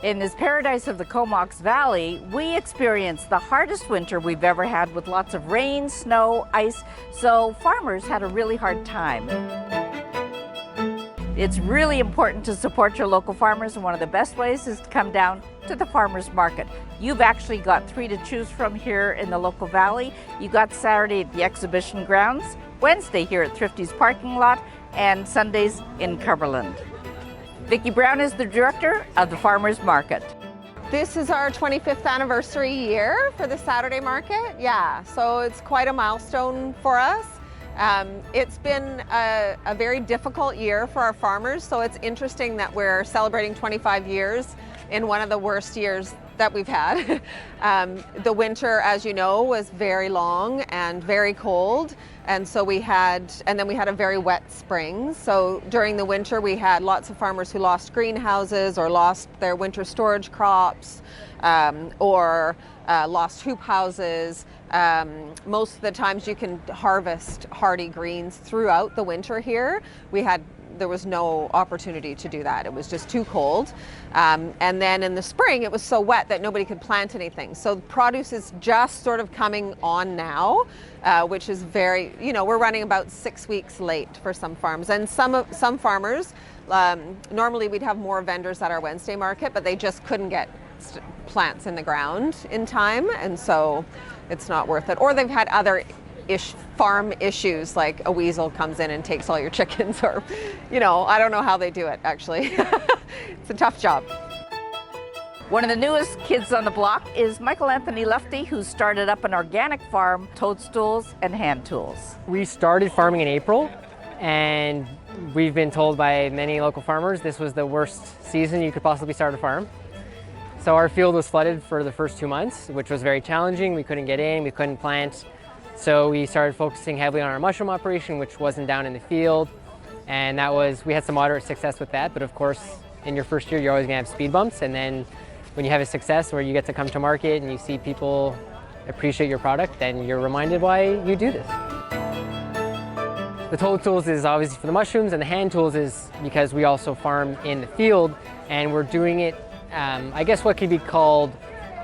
In this paradise of the Comox Valley, we experienced the hardest winter we've ever had with lots of rain, snow, ice, so farmers had a really hard time. It's really important to support your local farmers, and one of the best ways is to come down to the farmers market. You've actually got 3 to choose from here in the local valley. You got Saturday at the exhibition grounds, Wednesday here at Thrifty's parking lot, and Sundays in Cumberland. Vicki Brown is the director of the farmers market. This is our 25th anniversary year for the Saturday market. Yeah, so it's quite a milestone for us. It's been a very difficult year for our farmers, so it's interesting that we're celebrating 25 years in one of the worst years that we've had. The winter, as you know, was very long and very cold, and so then we had a very wet spring. So during the winter we had lots of farmers who lost greenhouses or lost their winter storage crops, or lost hoop houses. Most of the times you can harvest hardy greens throughout the winter here. There was no opportunity to do that. It was just too cold. And then in the spring, it was so wet that nobody could plant anything. So produce is just sort of coming on now, which is we're running about 6 weeks late for some farms. And some farmers, normally we'd have more vendors at our Wednesday market, but they just couldn't get plants in the ground in time, and so it's not worth it. Or they've had other farm issues, like a weasel comes in and takes all your chickens, or I don't know how they do it actually. It's a tough job. One of the newest kids on the block is Michael Anthony Lefty, who started up an organic farm, toadstools and hand tools. We started farming in April, and we've been told by many local farmers this was the worst season you could possibly start a farm. So our field was flooded for the first 2 months, which was very challenging. We couldn't get in, we couldn't plant. So we started focusing heavily on our mushroom operation, which wasn't down in the field. And we had some moderate success with that. But of course, in your first year, you're always gonna have speed bumps. And then when you have a success where you get to come to market and you see people appreciate your product, then you're reminded why you do this. The toadstools is obviously for the mushrooms, and the hand tools is because we also farm in the field, and we're doing it I guess what could be called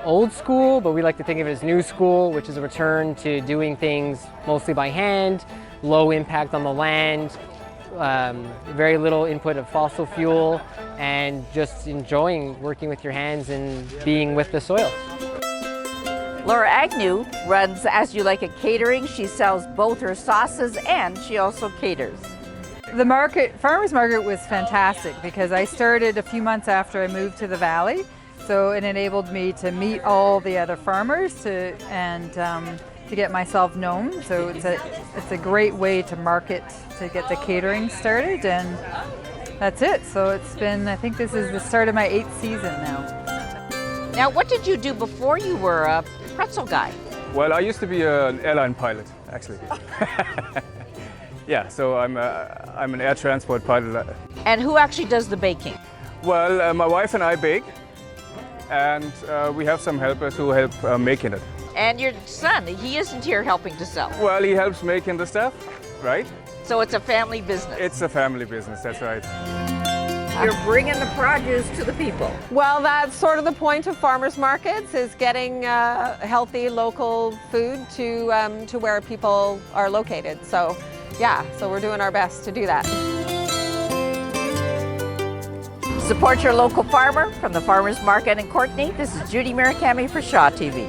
old school, but we like to think of it as new school, which is a return to doing things mostly by hand, low impact on the land, very little input of fossil fuel, and just enjoying working with your hands and being with the soil. Laura Agnew runs As You Like It Catering. She sells both her sauces and she also caters. The farmers market was fantastic because I started a few months after I moved to the valley, so it enabled me to meet all the other farmers and to get myself known. So it's a great way to market, to get the catering started, and that's it. So I think this is the start of my 8th season now. Now, what did you do before you were a pretzel guy? Well, I used to be an airline pilot, actually. Yeah, so I'm an air transport pilot. And who actually does the baking? Well, my wife and I bake, and we have some helpers who help making it. And your son, he isn't here helping to sell? Well, he helps making the stuff, right? So it's a family business? It's a family business, that's right. You're bringing the produce to the people. Well, that's sort of the point of farmers markets, is getting healthy local food to where people are located. So yeah, so we're doing our best to do that. Support your local farmer from the Farmers Market in Courtenay. This is Judy Murakami for Shaw TV.